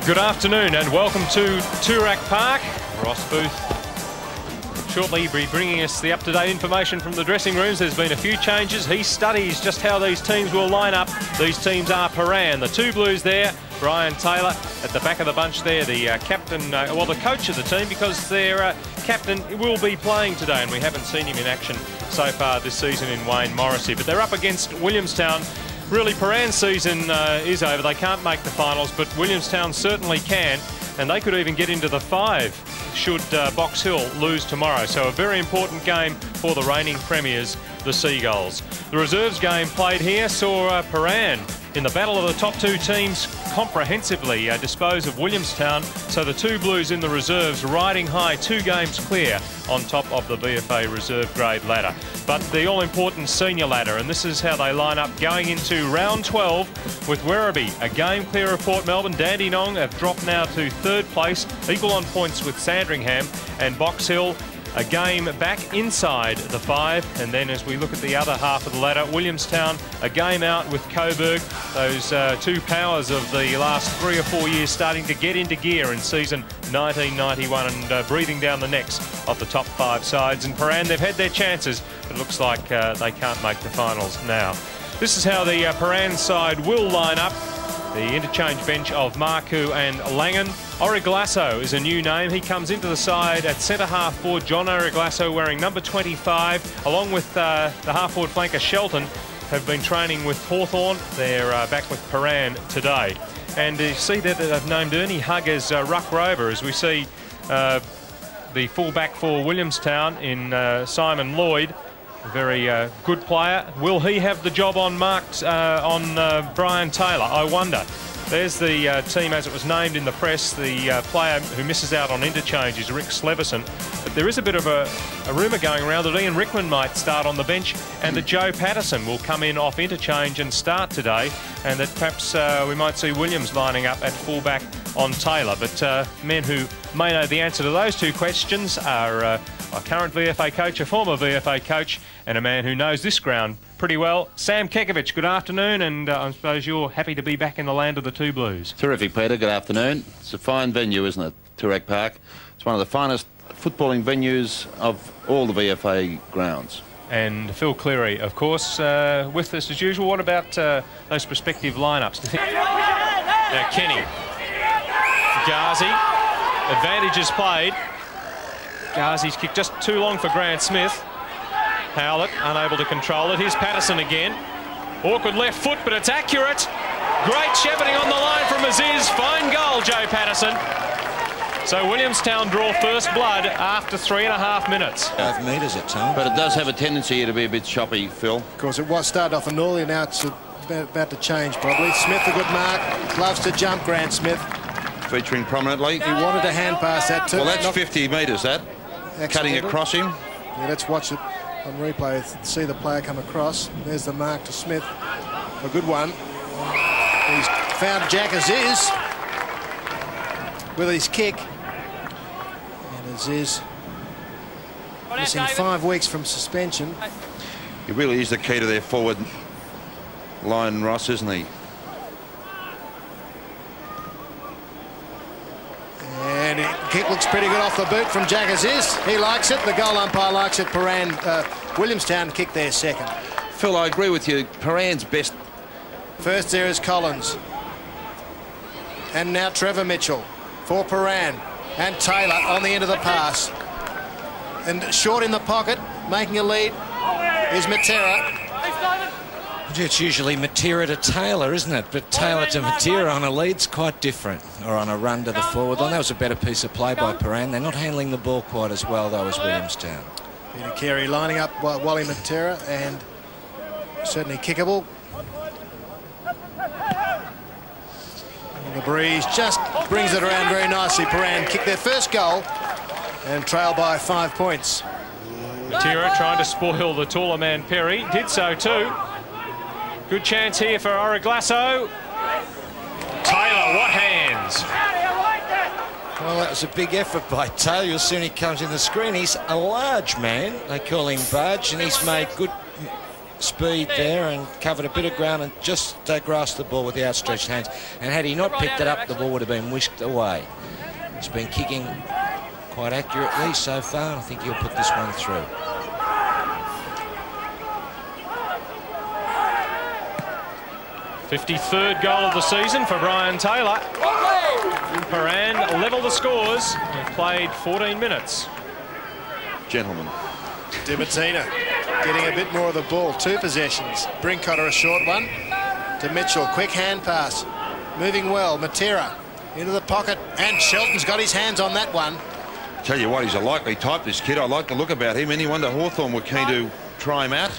Good afternoon and welcome to Toorak Park. Ross Booth shortly be bringing us the up-to-date information from the dressing rooms. There's been a few changes. He studies just how these teams will line up. These teams are Prahran, the two Blues there, Brian Taylor at the back of the bunch there, the captain, well, the coach of the team, because their captain will be playing today and we haven't seen him in action so far this season in Wayne Morrissey. But they're up against Williamstown. Really, Prahran's season is over. They can't make the finals, but Williamstown certainly can, and they could even get into the 5 should Box Hill lose tomorrow. So a very important game for the reigning premiers, the Seagulls. The reserves game played here saw Prahran in the battle of the top two teams comprehensively dispose of Williamstown. So the two Blues in the reserves riding high, 2 games clear on top of the VFA reserve grade ladder. But the all-important senior ladder, and this is how they line up going into round 12 with Werribee, a game clear of Port Melbourne. Dandenong have dropped now to 3rd place, equal on points with Sandringham, and Box Hill a game back inside the 5. And then as we look at the other half of the ladder, Williamstown a game out with Coburg. Those two powers of the last 3 or 4 years starting to get into gear in season 1991 and breathing down the necks of the top 5 sides. And Prahran, they've had their chances, but it looks like they can't make the finals now. This is how the Prahran side will line up. The interchange bench of Marku and Langan. Origlasso is a new name. He comes into the side at centre-half forward. John Origlasso wearing number 25, along with the half-forward flanker Shelton, have been training with Hawthorn. They're back with Prahran today. And you see that they've named Ernie Hugg as ruck rover, as we see the full-back for Williamstown in Simon Lloyd. A very good player. Will he have the job on Brian Taylor? I wonder. There's the team as it was named in the press. The player who misses out on interchange is Rick Sleverson. But there is a bit of a rumour going around that Ian Rickman might start on the bench and that Joe Patterson will come in off interchange and start today, and that perhaps we might see Williams lining up at fullback on Taylor. But men who may know the answer to those two questions are a current VFA coach, a former VFA coach, and a man who knows this ground pretty well. Sam Kekovich, good afternoon, and I suppose you're happy to be back in the land of the two Blues. Terrific, Peter. Good afternoon. It's a fine venue, isn't it, Toorak Park? It's one of the finest footballing venues of all the VFA grounds. And Phil Cleary, of course, with us as usual. What about those prospective lineups? Now, Kenny, Ghazi, advantages played. Ghazi's kick just too long for Grant Smith. Howlett unable to control it. Here's Patterson again. Awkward left foot, but it's accurate. Great shepherding on the line from AZIZ. Fine goal, Joe Patterson. So Williamstown draw first blood after 3.5 minutes. 5 metres at time. But it does have a tendency to be a bit choppy, Phil. Of course, it was started off a northerly, now it's about to change probably. Smith a good mark. Loves to jump, Grant Smith. Featuring prominently. He wanted a hand pass that too. Well, that's 50 metres, that. Cutting across him. Yeah, let's watch it on replay. See the player come across. There's the mark to Smith. A good one. He's found Jack AZIZ with his kick. And AZIZ missing 5 weeks from suspension. He really is the key to their forward line, Ross, isn't he? And the kick looks pretty good off the boot from Jack AZIZ. He likes it. The goal umpire likes it. Williamstown kick their second. Phil, I agree with you. Prahran's best. First there is Collins. And now Trevor Mitchell for Prahran. And Taylor on the end of the pass. And short in the pocket, making a lead, is MATERA. It's usually MATERA to Taylor, isn't it? But Taylor to MATERA on a lead's quite different, or on a run to the forward line. That was a better piece of play by Prahran. They're not handling the ball quite as well, though, as Williamstown. Peter Carey lining up WALLY MATERA, and certainly kickable. And the breeze just brings it around very nicely. Prahran kick their first goal and trail by 5 points. MATERA trying to spoil the taller man Perry. Did so too. Good chance here for Origlasso. Taylor, what hands? Well, that was a big effort by Taylor. You'll soon he comes in the screen. He's a large man. They call him Budge, and he's made good speed there and covered a bit of ground and just grasped the ball with the outstretched hands. And had he not picked it up, the ball would have been whisked away. He's been kicking quite accurately so far. I think he'll put this one through. "53rd goal of the season for Brian Taylor. Prahran level the scores. They've played 14 minutes. Gentlemen. Dimatina getting a bit more of the ball. 2 possessions. Brincotter a short one to Mitchell. Quick hand pass. Moving well. MATERA into the pocket. And Shelton's got his hands on that one. Tell you what, he's a likely type, this kid. I like the look about him. Anyone to Hawthorn were keen to try him out.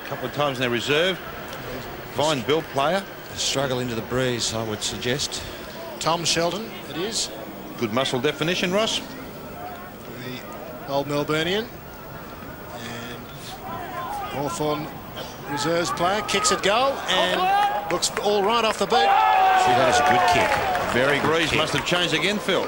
A couple of times in their reserve. Fine built player. Struggle into the breeze, I would suggest. Tom Shelton, it is. Good muscle definition, Ross. The old Melburnian. And Hawthorn reserves player. Kicks at goal and looks all right off the boot. See, that is a good kick. Very good Breeze kick. must have changed again, Phil.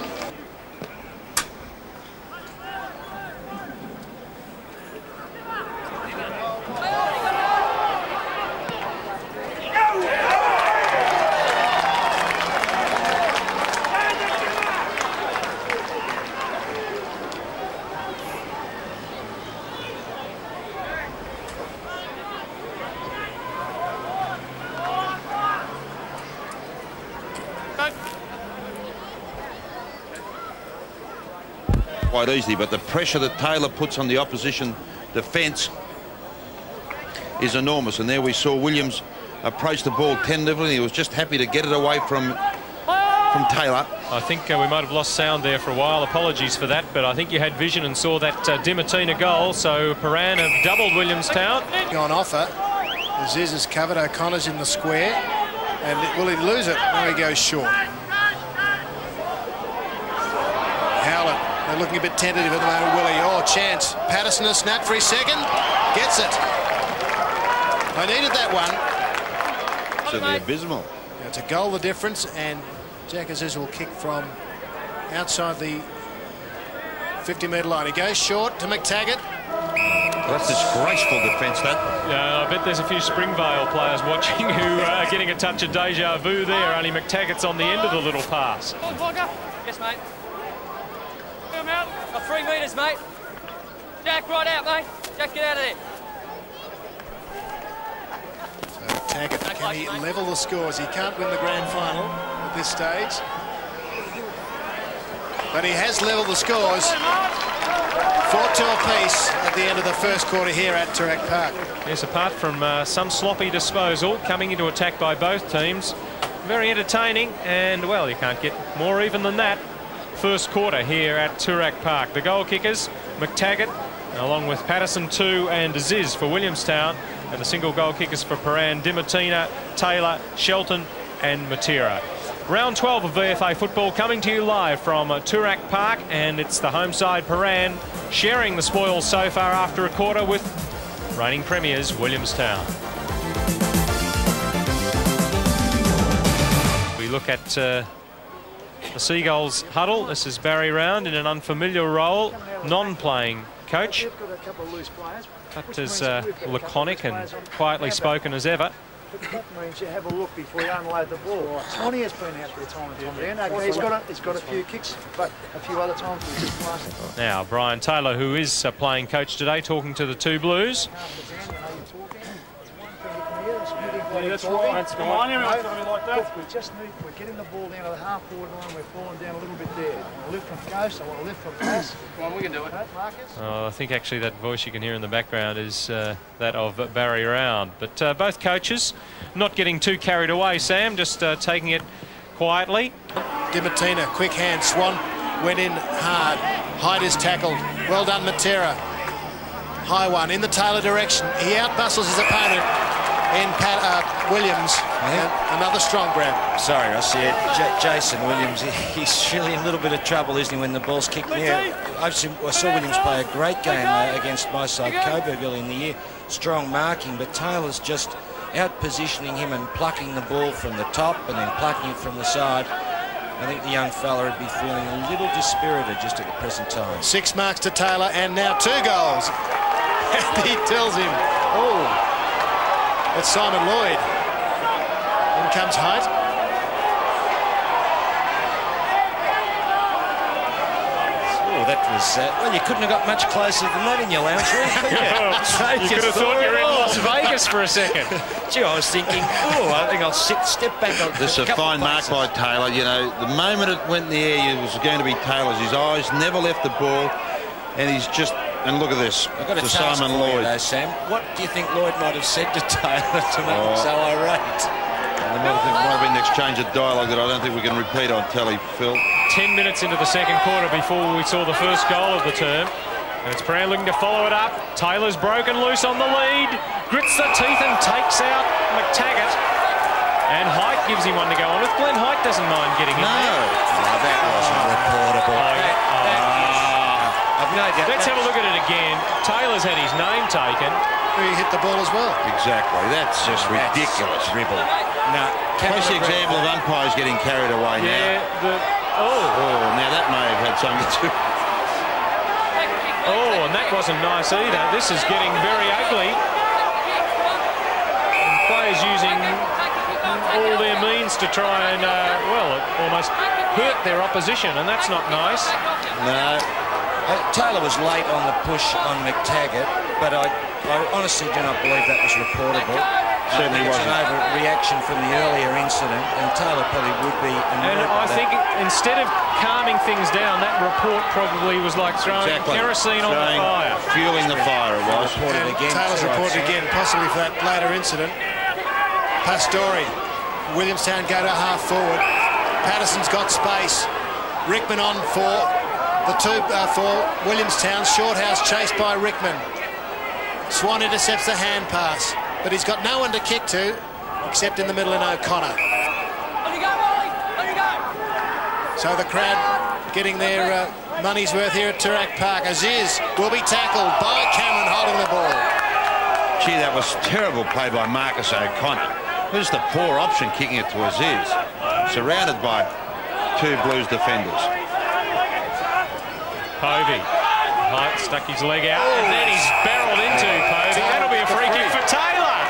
Quite easily, but the pressure that Taylor puts on the opposition defence is enormous. And there we saw Williams approach the ball tentatively. He was just happy to get it away from Taylor. I think we might have lost sound there for a while. Apologies for that, but I think you had vision and saw that Dimatina goal. So Prahran have doubled Williamstown. On offer. AZIZ is covered. O'Connor's in the square. And will he lose it? No, he goes short. Howlett. They're looking a bit tentative at the moment. Willie. Oh, chance. Patterson a snap for his second. Gets it. I needed that one. Certainly abysmal. Yeah, it's a goal the difference, and AZIZ will kick from outside the 50-metre line. He goes short to McTaggart. Well, that's disgraceful defence, that. Yeah, I bet there's a few Springvale players watching who are getting a touch of deja vu there. Only McTaggart's on the end of the little pass. Yes, mate. Come out. Got 3 metres, mate. Jack, right out, mate. Jack, get out of there. So Taggart, can he level the scores? He can't win the grand final at this stage. But he has levelled the scores. 4-2 apiece at the end of the first quarter here at Toorak Park. Yes, apart from some sloppy disposal, coming into attack by both teams. Very entertaining, and, well, you can't get more even than that. First quarter here at Toorak Park. The goal kickers, McTaggart, along with Patterson 2 and AZIZ for Williamstown, and the single goal kickers for Prahran, Dimatina, Taylor, Shelton and MATERA. Round 12 of VFA football coming to you live from Toorak Park, and it's the home side Prahran sharing the spoils so far after a quarter with reigning premiers Williamstown. We look at the Seagulls huddle. This is Barry Round in an unfamiliar role, non-playing coach, but as laconic and quietly spoken as ever. But that means you have a look before you unload the ball. Swanee has been out there time and time again. Well, he's got a few kicks, but a few other times we just passed it. Now, Brian Taylor, who is playing coach today, talking to the two Blues. That's right. Come on, everyone's going to be like that. We're getting the ball down to the half-forward line. We're falling down a little bit there. I want to lift from coast. I want to lift from pass. Come on, we can do it. Marcus? I think actually that voice you can hear in the background is that of Barry Round. But both coaches not getting too carried away, Sam, just taking it quietly. Dimatina, quick hand. Swan went in hard. Hyde is tackled. Well done, MATERA. High one in the Taylor direction. He outbustles his opponent in Williams. Yeah. Another strong grab. Sorry, Ross. Yeah, Jason Williams, he's really in a little bit of trouble, isn't he, when the ball's kicked near? I saw Williams play a great game against my side, Coburg, early in the year. Strong marking, but Taylor's just out-positioning him and plucking the ball from the top and then plucking it from the side. I think the young fella would be feeling a little dispirited just at the present time. 6 marks to Taylor and now 2 goals. And he tells him, oh, It's Simon Lloyd. In comes Height. Oh, that was... well, you couldn't have got much closer than that in your lounge room, could you? You could have thought you were in Las Vegas for a second. Gee, I was thinking, oh, I think I'll step back. This is a fine mark by Taylor. You know, the moment it went in the air, it was going to be Taylor's. His eyes never left the ball, and he's just... And look at this, I've got a to task Simon for you Lloyd. though, Sam. What do you think Lloyd might have said to Taylor to make him so irate? There might have been an exchange of dialogue that I don't think we can repeat on telly, Phil. 10 minutes into the second quarter before we saw the first goal of the term. And it's Prahran looking to follow it up. Taylor's broken loose on the lead. Grits the teeth and takes out McTaggart. And Height gives him one to go on with. Glenn Height doesn't mind getting in there. No, that wasn't reportable. Let's have a look at it again. Taylor's had his name taken. He hit the ball as well. Exactly. That's just ridiculous. Dribble. No. What's the example of umpires getting carried away now? Now that may have had something to do. Oh, and that wasn't nice either. This is getting very ugly. And players using all their means to try and, well, almost hurt their opposition, and that's not nice. No. Taylor was late on the push on McTaggart, but I honestly do not believe that was reportable. Certainly wasn't. It's an overreaction from the earlier incident, and Taylor probably would be. And I think instead of calming things down, that report probably was like throwing kerosene on the fire. Fueling the fire, it was. Reported again. Taylor's reported again, possibly for that later incident. Pastore. Williamstown go to half forward. Patterson's got space. Rickman on for the two for Williamstown. Shorthouse chased by Rickman. Swan intercepts the hand pass, but he's got no one to kick to except in the middle in O'Connor. So the crowd getting their money's worth here at Toorak Park. AZIZ will be tackled by Cameron holding the ball. Gee, that was terrible play by Marcus O'Connor. Who's the poor option kicking it to AZIZ? Surrounded by two Blues defenders. Povey. Height stuck his leg out, and then he's barreled into Povey. That'll be a free kick for Taylor.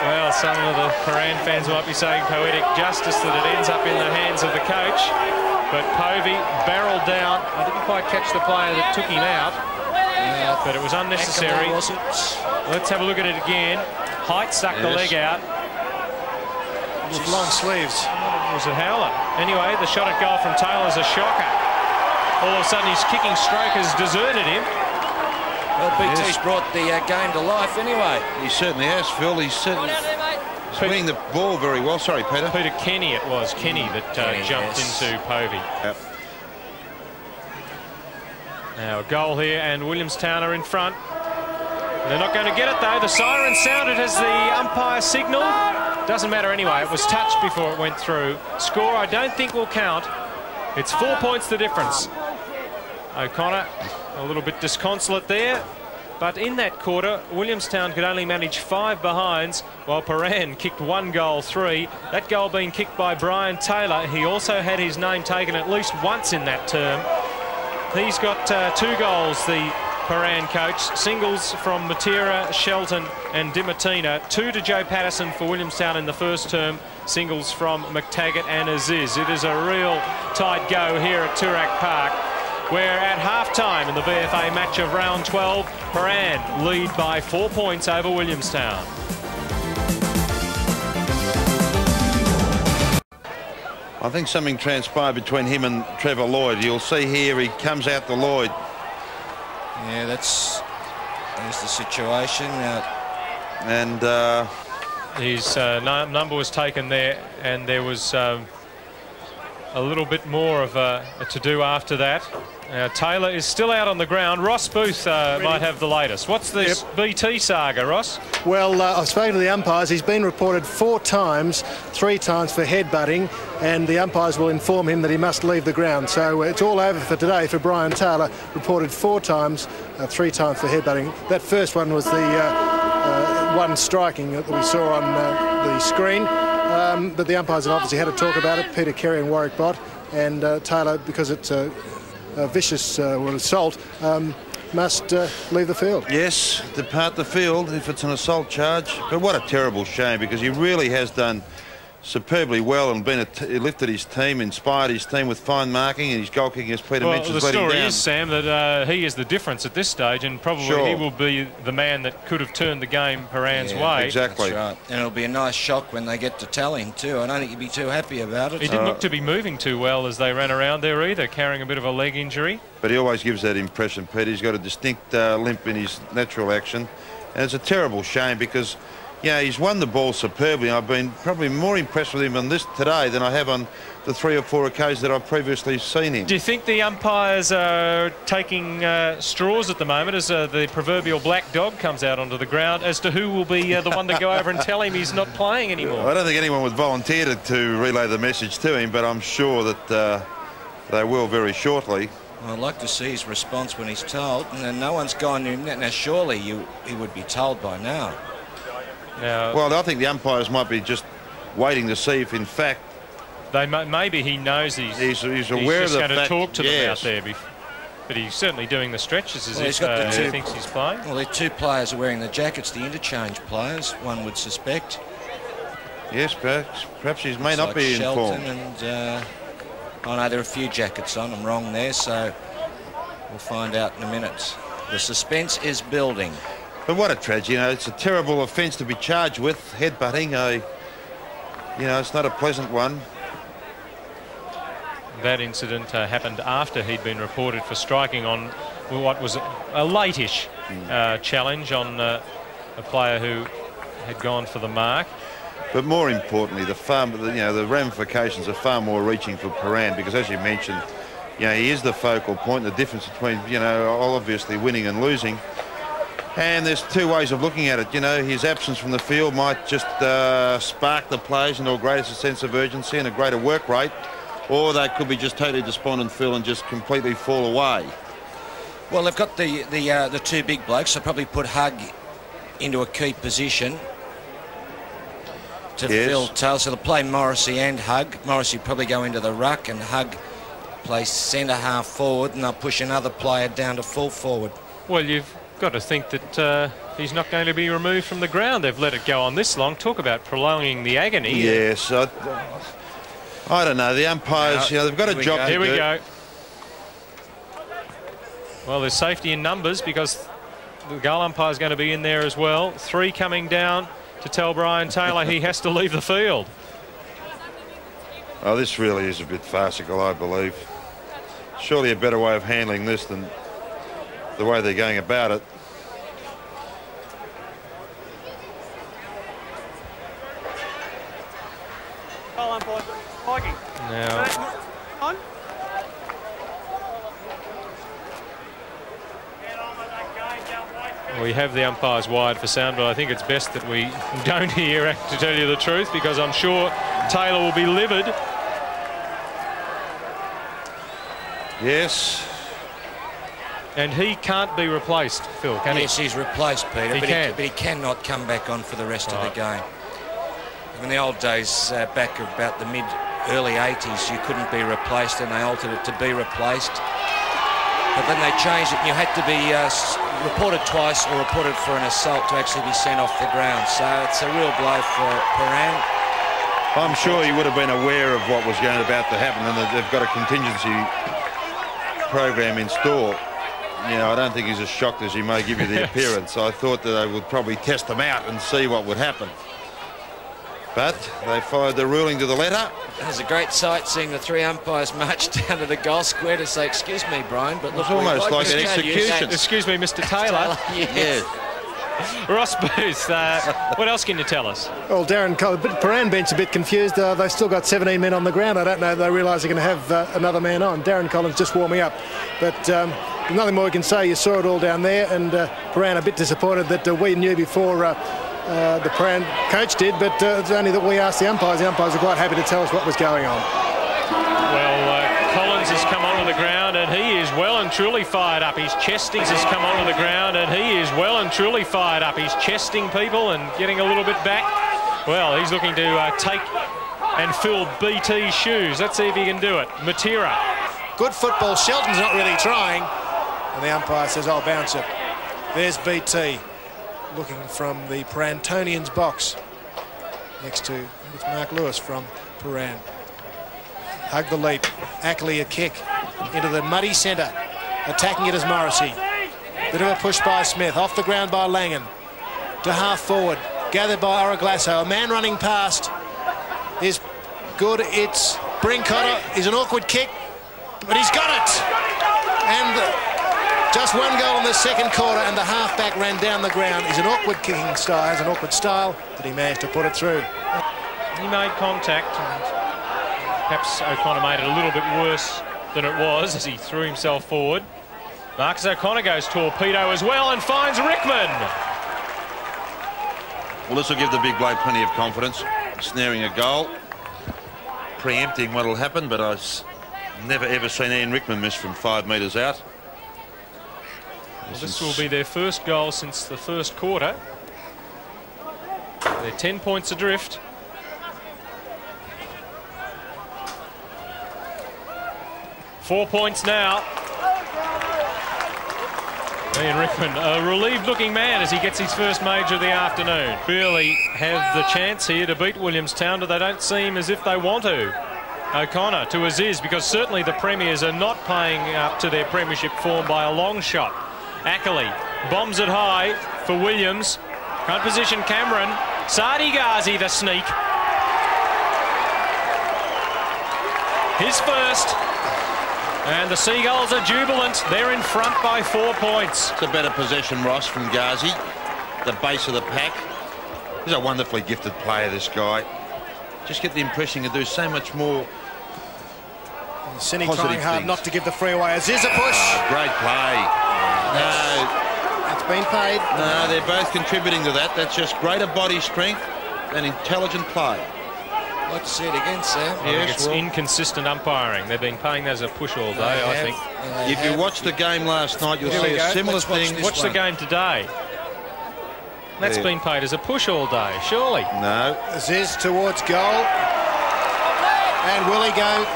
Well, some of the Prahran fans might be saying poetic justice that it ends up in the hands of the coach. But Povey barreled down. I didn't quite catch the player that took him out, but it was unnecessary. Let's have a look at it again. Height stuck the leg out. With long sleeves. Was it Howler? Anyway, the shot at goal from Taylor's a shocker. All of a sudden, his kicking stroke has deserted him. Well, BT's brought the game to life anyway. He certainly has, Phil. He's swinging the ball very well. Sorry, Peter. Peter Kenny it was. Kenny that jumped into Povey. Yep. Now a goal here, and Williamstown are in front. They're not going to get it, though. The siren sounded as the umpire signalled. Doesn't matter anyway. It was touched before it went through. Score, I don't think will count. It's 4 points the difference. O'Connor a little bit disconsolate there. But in that quarter, Williamstown could only manage 5 behinds, while Prahran kicked 1 goal, 3. That goal being kicked by Brian Taylor. He also had his name taken at least once in that term. He's got 2 goals, the Prahran coach. Singles from MATERA, Shelton and Dimatina. 2 to Joe Patterson for Williamstown in the first term. Singles from McTaggart and AZIZ. It is a real tight go here at Toorak Park. We're at half-time in the VFA match of round 12. Prahran lead by 4 points over Williamstown. I think something transpired between him and Trevor Lloyd. You'll see here he comes out to Lloyd. Yeah, there's the situation. And his number was taken there, and there was a little bit more of a to-do after that. Taylor is still out on the ground. Ross Booth might have the latest. What's this BT saga, Ross? Well, I've spoken to the umpires. He's been reported 4 times, 3 times for headbutting, and the umpires will inform him that he must leave the ground. So it's all over for today for Brian Taylor, reported 4 times, 3 times for headbutting. That first one was the one striking that we saw on the screen. But the umpires have obviously had a talk about it, Peter Kerry and Warwick Bott, and Taylor, because it's a vicious assault, must leave the field. Yes, depart the field if it's an assault charge. But what a terrible shame, because he really has done superbly well and lifted his team, inspired his team with fine marking, and his goal kicking, as Peter mentioned, the let him story down. is, Sam, that he is the difference at this stage, and probably he will be the man that could have turned the game Prahran's way. Exactly. That's right. And it'll be a nice shock when they get to telling too. I don't think you'd be too happy about it. He didn't look to be moving too well as they ran around there either, carrying a bit of a leg injury. But he always gives that impression, Peter. He's got a distinct limp in his natural action, and it's a terrible shame because, yeah, he's won the ball superbly. I've been probably more impressed with him on this today than I have on the 3 or 4 occasions that I've previously seen him. Do you think the umpires are taking straws at the moment as the proverbial black dog comes out onto the ground as to who will be the one to go over and tell him he's not playing anymore? I don't think anyone would volunteer to relay the message to him, but I'm sure that they will very shortly. Well, I'd like to see his response when he's told, and then no one's gone to him. Now, surely he would be told by now. Well, I think the umpires might be just waiting to see if, in fact, maybe he knows he's aware of the fact. Going to talk to them out Yes. there, but he's certainly doing the stretches as if he thinks he's playing. Well, the 2 players are wearing the jackets, the interchange players, one would suspect. Yes, perhaps he may not Like be Shelton informed. and oh no, there are a few jackets on. I'm wrong there, so we'll find out in a minute. The suspense is building. But what a tragedy, you know, it's a terrible offence to be charged with, headbutting. You know, it's not a pleasant one. That incident happened after he'd been reported for striking on what was a late-ish challenge on a player who had gone for the mark. But more importantly, the ramifications are far more reaching for Prahran, because, as you mentioned, you know, he is the focal point. The difference between, you know, obviously winning and losing. And there's 2 ways of looking at it. You know, his absence from the field might just spark the players into a greater sense of urgency and a greater work rate, or they could be just totally despondent, Phil, and just completely fall away. Well, they've got the 2 big blokes. They'll probably put Hug into a key position to fill Taylor. So they'll play Morrissey and Hug. Morrissey probably go into the ruck, and Hug play centre half forward, and they'll push another player down to full forward. Well, you've got to think that he's not going to be removed from the ground. They've let it go on this long. Talk about prolonging the agony. Yes, I don't know. The umpires, you know, they've got a job to do. Here we go. Well, there's safety in numbers because the goal umpire is going to be in there as well. 3 coming down to tell Brian Taylor he has to leave the field. Oh, this really is a bit farcical, I believe. Surely a better way of handling this than the way they're going about it. Now, we have the umpires wired for sound, but I think it's best that we don't hear, to tell you the truth, because I'm sure Taylor will be livid. Yes. And he can't be replaced, Phil, can he? Yes, he's replaced, Peter, but he cannot come back on for the rest of the game. In the old days, back about the early 80s, you couldn't be replaced, and they altered it to be replaced. But then they changed it, and you had to be reported twice or reported for an assault to actually be sent off the ground. So it's a real blow for Prahran. I'm sure he would have been aware of what was about to happen, and that they've got a contingency program in store. You know, I don't think he's as shocked as he may give you the appearance. I thought that they would probably test him out and see what would happen. But they followed the ruling to the letter. It was a great sight seeing the 3 umpires march down to the goal square to say, "Excuse me, Brian, but look, it's almost like an execution." Excuse me, Mr. Taylor. Yes. Ross Booth, what else can you tell us? Well, Prahran bench a bit confused. They've still got 17 men on the ground. I don't know if they realise they're going to have another man on. Darren Collins just warming up. But there's nothing more we can say. You saw it all down there, and Prahran a bit disappointed that we knew before the Prahran coach did, but it's only that we asked the umpires. The umpires are quite happy to tell us what was going on. Well, Collins has come onto the ground, and he is well and truly fired up. His chesting has come onto the ground, and he is well and truly fired up. He's chesting people and getting a little bit back. Well, he's looking to take and fill BT's shoes. Let's see if he can do it. MATERA. Good football. Shelton's not really trying. And the umpire says, I'll bounce it. There's BT looking from the Prahranonians box next to it's Mark Lewis from Prahran. Hug the leap. Ackley a kick into the muddy centre. Attacking it as Morrissey. Bit of a push by Smith. Off the ground by Langan. To half forward. Gathered by Origlasso. A man running past is good. It's Brincotter. Is an awkward kick, but he's got it. And just one goal in the second quarter, and the halfback ran down the ground. He's an awkward kicking style, has an awkward style, but he managed to put it through. He made contact, and perhaps O'Connor made it a little bit worse than it was as he threw himself forward. Marcus O'Connor goes torpedo as well and finds Rickman. Well, this will give the big bloke plenty of confidence. Snaring a goal, preempting what will happen, but I've never ever seen Ian Rickman miss from 5 metres out. Well, this will be their first goal since the first quarter. They're 10 points adrift. Four points now. Ian Rickman, a relieved-looking man as he gets his first major of the afternoon. Really have the chance here to beat Williamstown, but they don't seem as if they want to. O'Connor to AZIZ, because certainly the Premiers are not playing up to their premiership form by a long shot. Ackley bombs it high for Williams. Front position Cameron. Sadi Ghazi the sneak. His first. And the Seagulls are jubilant. They're in front by 4 points. It's a better possession, Ross, from Ghazi. The base of the pack. He's a wonderfully gifted player, this guy. Just get the impression he can do so much more. Cine trying hard not to give the free away. AZIZ a push. Oh, great play. No. It's been paid. No, they're both contributing to that. That's just greater body strength and intelligent play. I'd like to see it again, Sam. I think it's inconsistent umpiring. They've been paying those a push all day, I think. If you watched the game last night, you'll see a similar thing. Watch the game today. That's been paid as a push all day, surely. No. AZIZ towards goal. And will he go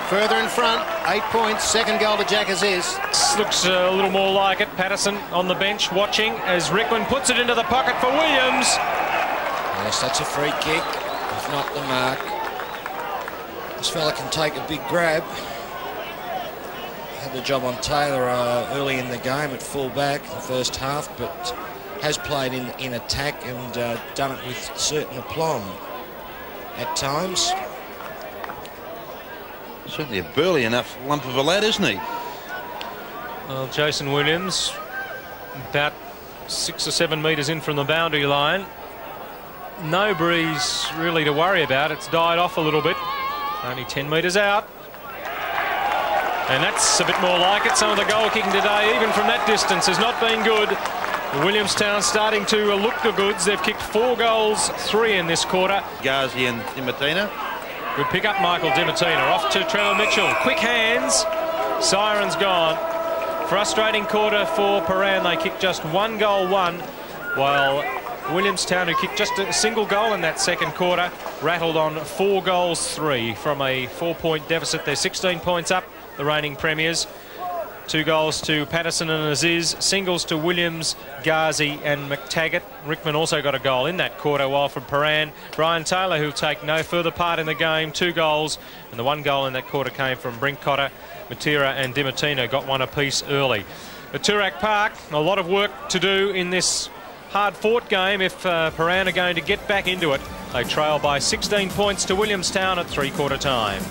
further in front? 8 points. Second goal to Jack AZIZ. This looks a little more like it. Patterson on the bench watching as Rickman puts it into the pocket for Williams. Yes, that's a free kick. If not the mark. This fella can take a big grab. Had the job on Taylor early in the game at full back, the first half, but has played in attack and done it with certain aplomb at times. Certainly a burly enough lump of a lad, isn't he? Well, Jason Williams, about 6 or 7 metres in from the boundary line. No breeze really to worry about. It's died off a little bit. Only 10 metres out. And that's a bit more like it. Some of the goal kicking today, even from that distance, has not been good. Williamstown starting to look the goods. They've kicked 4 goals, 3 in this quarter. Ghazi and Dimatina. Good pick up, Michael Dimatina. Off to Trevor Mitchell. Quick hands. Siren's gone. Frustrating quarter for Prahran. They kicked just 1 goal, 1, while Williamstown, who kicked just a single goal in that second quarter, rattled on 4 goals, 3 from a 4-point deficit. They're 16 points up, the reigning premiers. 2 goals to Patterson and AZIZ, singles to Williams, Ghazi and McTaggart. Rickman also got a goal in that quarter, while from Prahran, Brian Taylor, who'll take no further part in the game, 2 goals, and the 1 goal in that quarter came from Brincotter. Matera and Dimatina got 1 apiece early. At Toorak Park, a lot of work to do in this hard-fought game if Prahran are going to get back into it. They trail by 16 points to Williamstown at 3/4 time.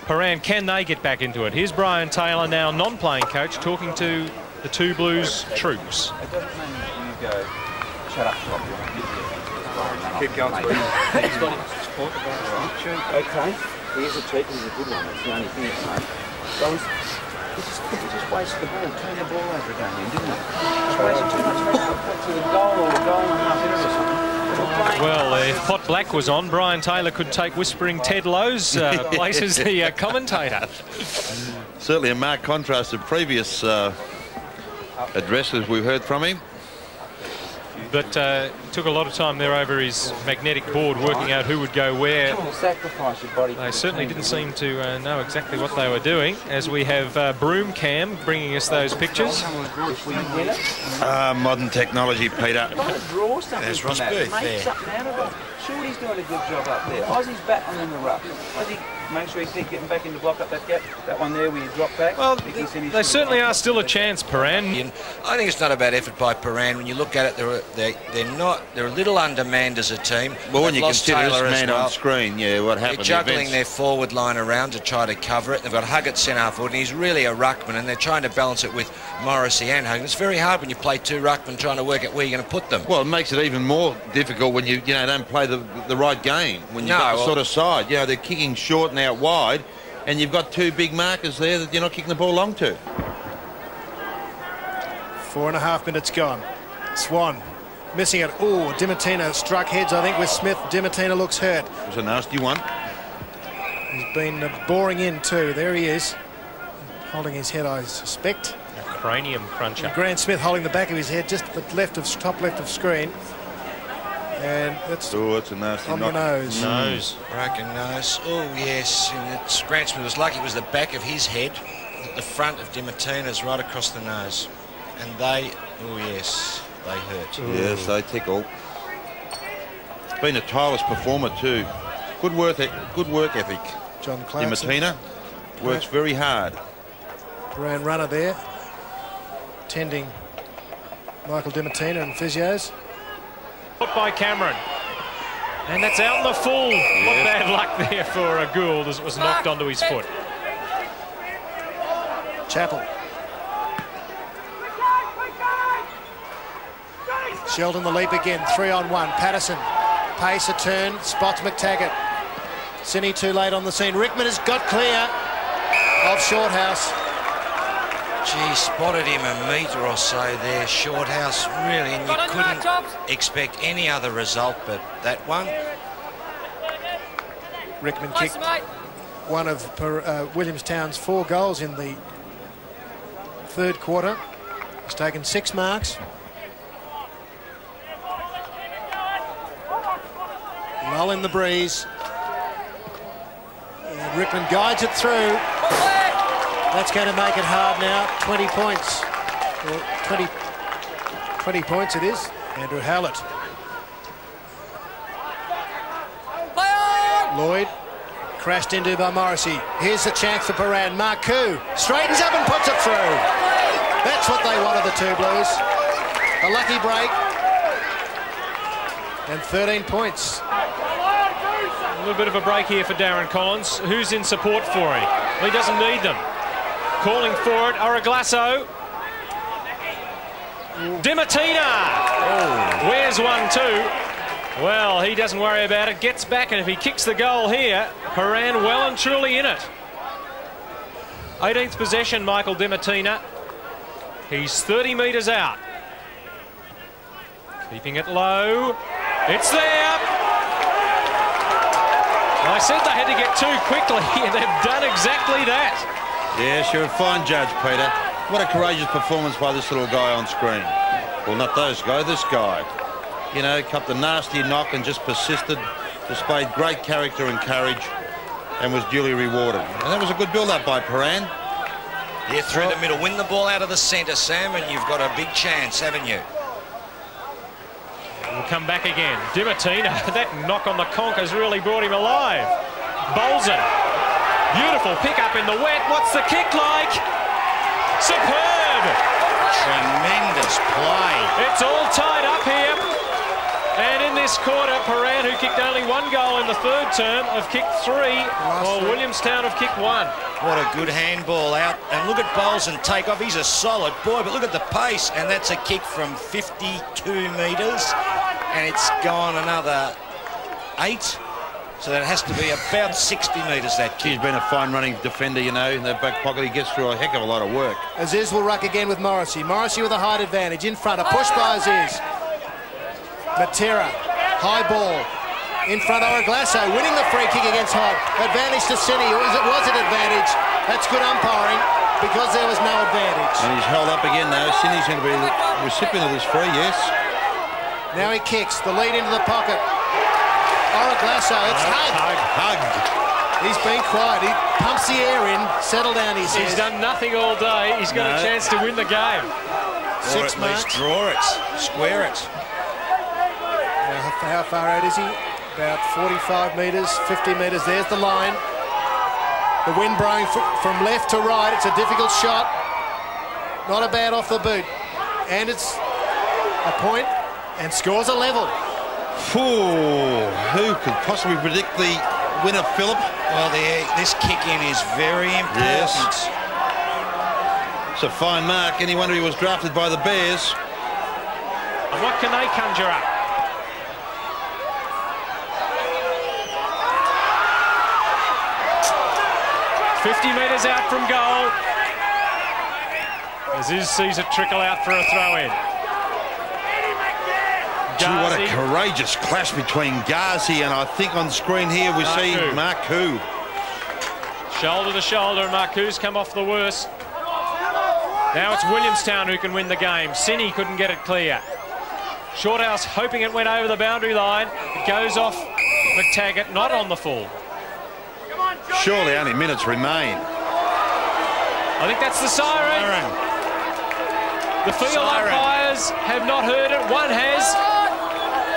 Prahran, can they get back into it? Here's Brian Taylor, now non-playing coach, talking to the 2 Blues troops. It doesn't mean you go, shut up, stop. Keep going. Okay, here's a cheat, he's a good one, that's the only thing at the moment. So he just wasted the ball, turned the ball over again, didn't he? Just wasted too much time to the goal or a goal and a half minute or something. Well, if Pot Black was on, Brian Taylor could take Whispering Ted Lowe's place as the commentator. Certainly a marked contrast to previous addresses we've heard from him. but took a lot of time there over his magnetic board working out who would go where. Sacrifice your body. They certainly didn't seem to know exactly what they were doing, as we have Broom Cam bringing us those pictures. Modern technology, Peter. There's Ross Booth there. Shorty's doing a good job up there. Ozzy's battling in the rough. Ozzy, make sure he's getting back in the block up that gap. That one there where you drop back. Well, they certainly are still a chance, Prahran. I think it's not a bad effort by Prahran. When you look at it, they're a little undermanned as a team. Well, when you lost consider Taylor this man as well. on screen, yeah, what happened? They're juggling their forward line around to try to cover it. They've got Hug at centre half forward, and he's really a ruckman, and they're trying to balance it with Morrissey and Hug. It's very hard when you play two ruckmen trying to work out where you're going to put them. Well, it makes it even more difficult when you don't play the right game. When you've got the sort of side, they're kicking short and out wide, and you've got two big markers there that you're not kicking the ball long to. 4.5 minutes gone. Swan missing it. Oh, Dimatina struck heads, I think, with Smith. Dimatina looks hurt. It was a nasty one. He's been boring in too. There he is, holding his head, I suspect. A cranium cruncher. And Grant Smith holding the back of his head, just the top left of screen. And it's it's a nasty on knock. the nose. Nose. Broken nose. Oh, yes. And Grant Smith was lucky it was the back of his head. The front of Dimatina's right across the nose. And they, oh, yes, they hurt. Ooh. Yes, they tickle. Been a tireless performer too. Good work ethic. John Clarkson. Dimatina works very hard. Prahran runner there, tending Michael Dimatina and physios. Put by Cameron. And that's out in the full. Yes. What bad luck there for Gould as it was knocked onto his foot. Chappell. Shelton the leap again, 3-on-1. Patterson, pace a turn, spots McTaggart. Cine too late on the scene. Rickman has got clear of Shorthouse. Gee, spotted him a metre or so there, Shorthouse, really, and you couldn't expect any other result but that one. Rickman kicked one of Williamstown's 4 goals in the third quarter. He's taken 6 marks. Lull in the breeze. And Rickman guides it through. That's going to make it hard now. 20 points. Or 20 points it is. Andrew Howlett. Lloyd crashed into by Morrissey. Here's the chance for Prahran. Marcoux straightens up and puts it through. That's what they wanted, the two Blues. A lucky break. And 13 points. A little bit of a break here for Darren Collins. Who's in support for him? He doesn't need them. Calling for it, Origlasso. Dimatina! Oh. Where's 1-2? Well, he doesn't worry about it. Gets back, and if he kicks the goal here, Prahran well and truly in it. 18th possession, Michael Dimatina. He's 30 metres out. Keeping it low. It's there! I said they had to get too quickly, and they've done exactly that. Yes, you're a fine judge, Peter. What a courageous performance by this little guy on screen. Well, not those guys, this guy. You know, copped a nasty knock and just persisted, displayed great character and courage, and was duly rewarded. And that was a good build-up by Prahran. Yeah, through the middle. Win the ball out of the centre, Sam, and you've got a big chance, haven't you? We'll come back again. Dimatina, that knock on the conk has really brought him alive. Bolzen. Beautiful pick up in the wet. What's the kick like? Superb! Tremendous play. It's all tied up here. And in this quarter, Prahran, who kicked only 1 goal in the third term, have kicked 3, while Williamstown have kicked 1. What a good handball out. And look at Bolzen take off. He's a solid boy, but look at the pace. And that's a kick from 52 metres. And it's gone another 8. So that has to be about 60 metres, that kick. He's been a fine running defender, you know. In the back pocket, he gets through a heck of a lot of work. Aziz will ruck again with Morrissey. Morrissey with a height advantage. In front, a push by Aziz. Matera, high ball. In front, Origlasso winning the free kick against Hogg. Advantage to Cine. Was it advantage? That's good umpiring because there was no advantage. And he's held up again, though. Cine's going to be the recipient of this free, yes. Now he kicks the lead into the pocket. Oraglasso, it's Hug. He's been quiet. He pumps the air in. Settle down, he says. He's done nothing all day. He's got a chance to win the game. Or at least draw it, square it. How far out is he? About 45 metres, 50 metres. There's the line. The wind blowing from left to right. It's a difficult shot. Not a bad off the boot. And it's a point and scores a level. Who could possibly predict the winner, Philip? Well, this kick-in is very important. Yes. It's a fine mark. Any wonder he was drafted by the Bears. And what can they conjure up? "50 metres out from goal." AZIZ sees it trickle out for a throw-in. Gee, what a courageous clash between Ghazi and I think on screen here we see Marku. Shoulder to shoulder, and Marku's come off the worst. Now it's Williamstown who can win the game. Sinny couldn't get it clear. Shorthouse hoping it went over the boundary line. It goes off McTaggart, not on the full. Surely only minutes remain. I think that's the siren. The field umpires have not heard it. One has.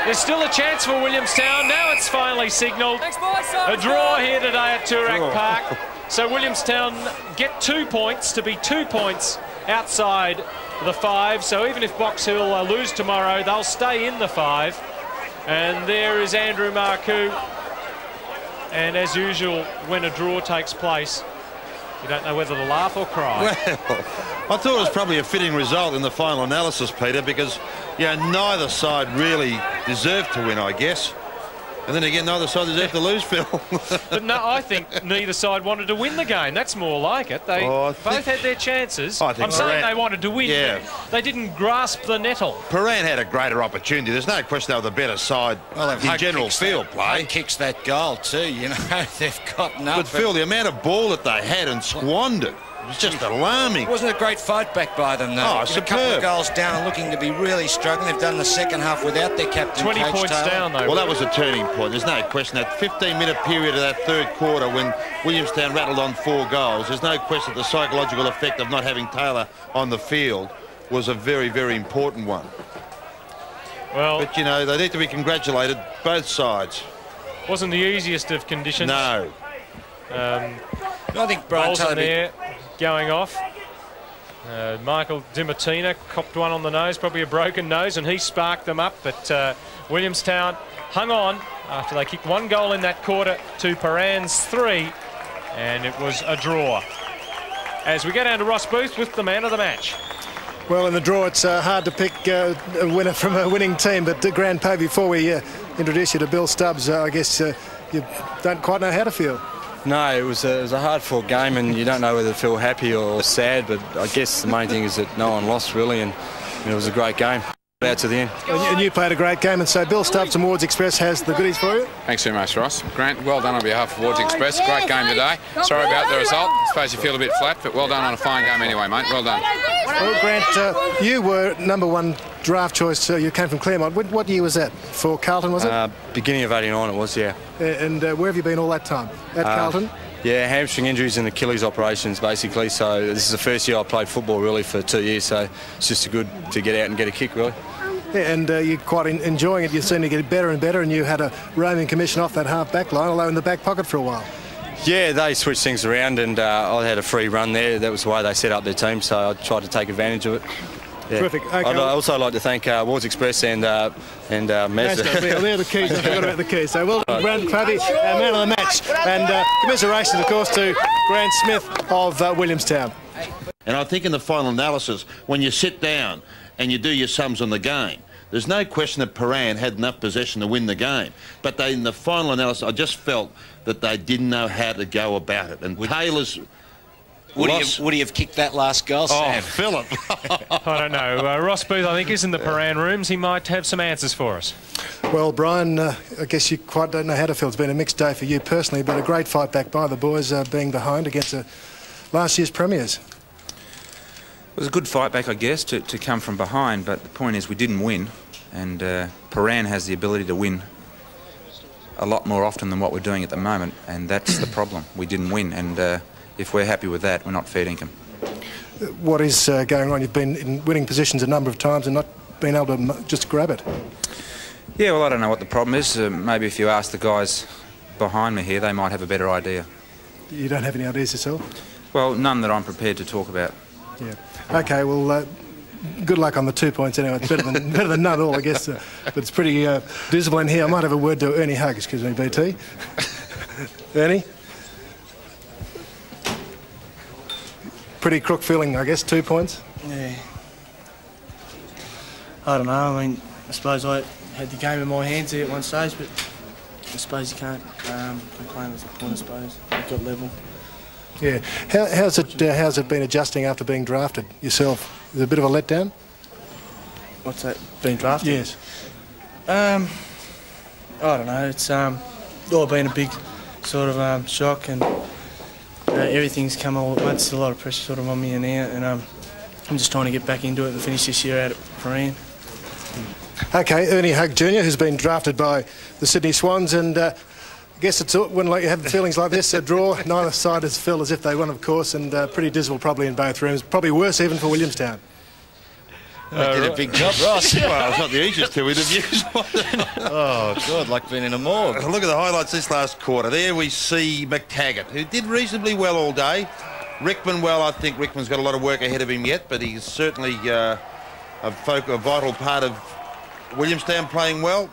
There's still a chance for Williamstown. Now it's finally signalled. A draw here today at Toorak Park. So Williamstown get 2 points to be 2 points outside the 5. So even if Box Hill lose tomorrow, they'll stay in the 5. And there is Andrew Marku. And as usual, when a draw takes place, you don't know whether to laugh or cry. Well, I thought it was probably a fitting result in the final analysis, Peter, because neither side really deserved to win, I guess. And then again, neither side deserved to lose, Phil. But no, I think neither side wanted to win the game. That's more like it. They both had their chances. I'm saying they wanted to win. Yeah. They didn't grasp the nettle. Prahran had a greater opportunity. There's no question they were the better side in general field play. Hug kicks that goal too, they've got nothing. But Phil, the amount of ball that they had and squandered, it was just alarming. Wasn't a great fight back by them, though. Oh, a couple of goals down, looking to be really struggling. They've done the second half without their captain, 20 Coach points Taylor. down, though. Well, that was a turning point. There's no question. That 15-minute period of that third quarter when Williamstown rattled on 4 goals, there's no question that the psychological effect of not having Taylor on the field was a very, very important one. Well, but, they need to be congratulated, both sides. Wasn't the easiest of conditions. No. I think Brian Taylor there going off. Michael Dimatina copped one on the nose, probably a broken nose, and he sparked them up. But Williamstown hung on after they kicked 1 goal in that quarter to Prahran's 3, and it was a draw. As we go down to Ross Booth with the man of the match. Well, in the draw, it's hard to pick a winner from a winning team. But Grant Poe, before we introduce you to Bill Stubbs, I guess you don't quite know how to feel. No, it was a hard-fought game, and you don't know whether to feel happy or sad, but I guess the main thing is that no one lost, really, and it was a great game. Out to the end. And you played a great game, and so Bill Stubbs from Wards Express has the goodies for you. Thanks very much, Ross. Grant, well done on behalf of Wards Express. Great game today. Sorry about the result. I suppose you feel a bit flat, but well done on a fine game anyway, mate. Well done. Well, Grant, you were #1 draft choice. You came from Claremont. What year was that? For Carlton, was it? Beginning of '89 it was, yeah. And where have you been all that time? At Carlton? Yeah, hamstring injuries and Achilles operations, basically. So this is the first year I played football, really, for 2 years. So it's just good to get out and get a kick, really. Yeah, and you're quite enjoying it. You seem to get better and better, and you had a roaming commission off that half-back line, although in the back pocket for a while. Yeah, they switched things around, and I had a free run there. That was the way they set up their team, so I tried to take advantage of it. Yeah. Terrific. Okay. I'd also like to thank Wards Express and Mazda. They're the keys. I forgot about the keys. So well done, Grant Clavey, man of the match. And commiserations, of course, to Grant Smith of Williamstown. And I think in the final analysis, when you sit down and you do your sums on the game, there's no question that Prahran had enough possession to win the game. But in the final analysis, I just felt that they didn't know how to go about it. And Taylor's... Would he have kicked that last goal, Sam? Oh, Philip. I don't know. Ross Booth, I think, is in the Prahran rooms. He might have some answers for us. Well, Brian, I guess you quite don't know how to feel. It's been a mixed day for you personally, but a great fight back by the boys being behind against last year's premiers. It was a good fight back, I guess, to come from behind, but the point is we didn't win, and Prahran has the ability to win a lot more often than what we're doing at the moment, and that's the problem. We didn't win, and if we're happy with that, we're not fair dinkum. What is going on? You've been in winning positions a number of times and not been able to just grab it. Yeah, well, I don't know what the problem is. Maybe if you ask the guys behind me here, they might have a better idea. You don't have any ideas yourself? Well, none that I'm prepared to talk about. Yeah. OK, well, good luck on the 2 points anyway. It's better than none at all, I guess. But it's pretty visible in here. I might have a word to Ernie Hugg, excuse me, BT. Ernie? Pretty crook feeling, I guess, 2 points? Yeah. I don't know. I mean, I suppose I had the game in my hands there at one stage, but I suppose you can't complain with the point, I suppose. It got level. Yeah. How's it been adjusting after being drafted yourself? Is it a bit of a letdown? What's that? Being drafted? Yes. I don't know. It's all been a big sort of shock, and everything's come all at once. There's a lot of pressure sort of on me now, and I'm just trying to get back into it and finish this year out at Prahran. OK, Ernie Hugg Jr., who's been drafted by the Sydney Swans, and I guess it's when you have feelings like this, a draw, neither side has felt as if they won, of course, and pretty dismal probably in both rooms. Probably worse even for Williamstown. Did a big job, Ross. Well, it's not the easiest two interviews. Oh, God, like being in a morgue. Look at the highlights this last quarter. There we see McTaggart, who did reasonably well all day. Rickman, well, I think Rickman's got a lot of work ahead of him yet, but he's certainly a vital part of Williamstown playing well.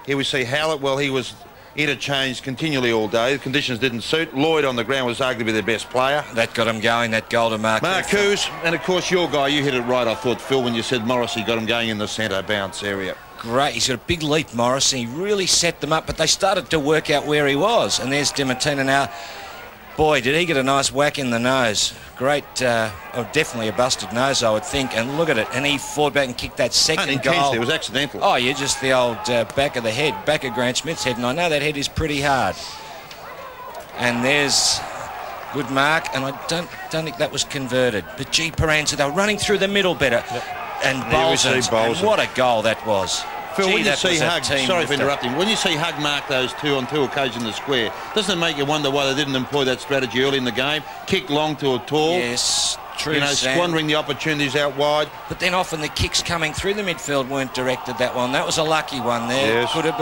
Here we see Howlett. Well, he was interchanged continually all day. The conditions didn't suit. Lloyd on the ground was arguably their best player. That got him going, that goal to Marcus, and of course your guy, you hit it right, I thought, Phil, when you said Morrissey got him going in the centre bounce area. Great, he's got a big leap, Morrissey. He really set them up, but they started to work out where he was. And there's Dimartina now. Boy, did he get a nice whack in the nose. Great, definitely a busted nose, I would think. And look at it, and he fought back and kicked that second goal. It was accidental. Oh, yeah, just the old back of the head, back of Grant Smith's head. And I know that head is pretty hard. And there's good mark, and I don't think that was converted. But gee, Prahran said they were running through the middle better. Yep. And Bolton, what a goal that was. Phil, when you see Hugg, sorry for interrupting, when you see Hugg mark those two on two occasions in the square, doesn't it make you wonder why they didn't employ that strategy early in the game? Kick long to a tall. Yes, true, squandering the opportunities out wide. But then often the kicks coming through the midfield weren't directed that one. That was a lucky one there. Yes. Could have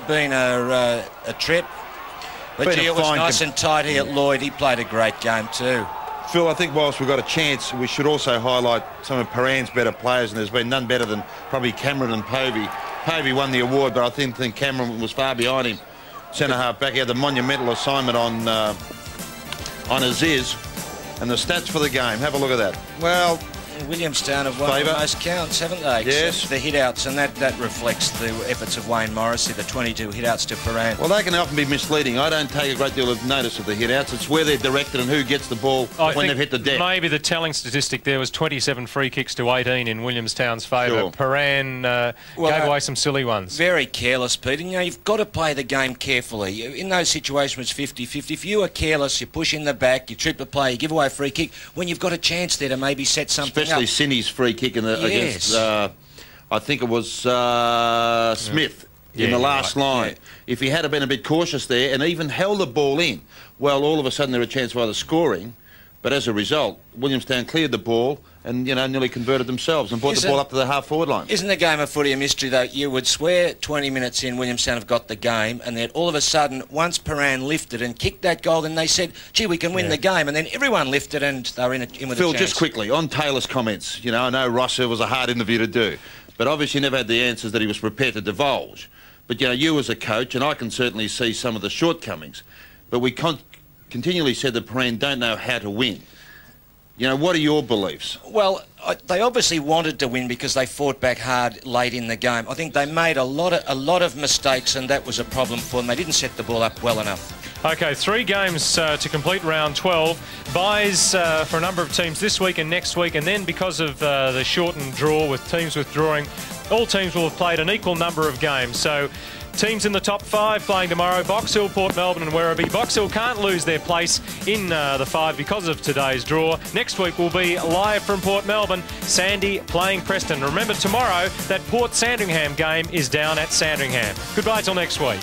been a trip. But gee, it was nice and tight here at Lloyd. He played a great game too. Phil, I think whilst we've got a chance, we should also highlight some of Prahran's better players, and there's been none better than probably Cameron and Povey. Povey won the award, but I think Cameron was far behind him. Centre-half back, he had the monumental assignment on AZIZ, and the stats for the game. Have a look at that. Well, Williamstown have won the most counts, haven't they? Yes. The hit-outs, and that reflects the efforts of Wayne Morrissey, the 22 hit-outs to Prahran. Well, they can often be misleading. I don't take a great deal of notice of the hit-outs. It's where they're directed and who gets the ball when they've hit the deck. Maybe the telling statistic there was 27 free kicks to 18 in Williamstown's favour. Sure. Prahran gave away some silly ones. Very careless, Pete. And, you've got to play the game carefully. In those situations, it's 50-50. If you are careless, you push in the back, you trip the play, you give away a free kick, when you've got a chance there to maybe set something Especially up. Cindy's free kick against, I think it was Smith in the last line. Yeah. If he had been a bit cautious there and even held the ball in, well, all of a sudden there was a chance of either scoring, but as a result, Williamstown cleared the ball and, nearly converted themselves and brought the ball up to the half-forward line. Isn't the game of footy a mystery, though? You would swear 20 minutes in, Williamstown have got the game, and then all of a sudden, once Prahran lifted and kicked that goal, then they said, gee, we can win the game, and then everyone lifted and they were in with a chance. Phil, just quickly, on Taylor's comments, I know Ross, it was a hard interview to do, but obviously never had the answers that he was prepared to divulge. But, you as a coach, and I can certainly see some of the shortcomings, but we continually said that Prahran don't know how to win. What are your beliefs? Well, they obviously wanted to win because they fought back hard late in the game. I think they made a lot of mistakes, and that was a problem for them. They didn't set the ball up well enough. OK, 3 games to complete round 12. Buys for a number of teams this week and next week, and then because of the shortened draw with teams withdrawing, all teams will have played an equal number of games. So Teams in the top 5 playing tomorrow: Box Hill, Port Melbourne and Werribee. Box Hill can't lose their place in the 5 because of today's draw. Next week will be live from Port Melbourne, Sandy playing Preston. Remember, tomorrow that Port Sandringham game is down at Sandringham. Goodbye till next week.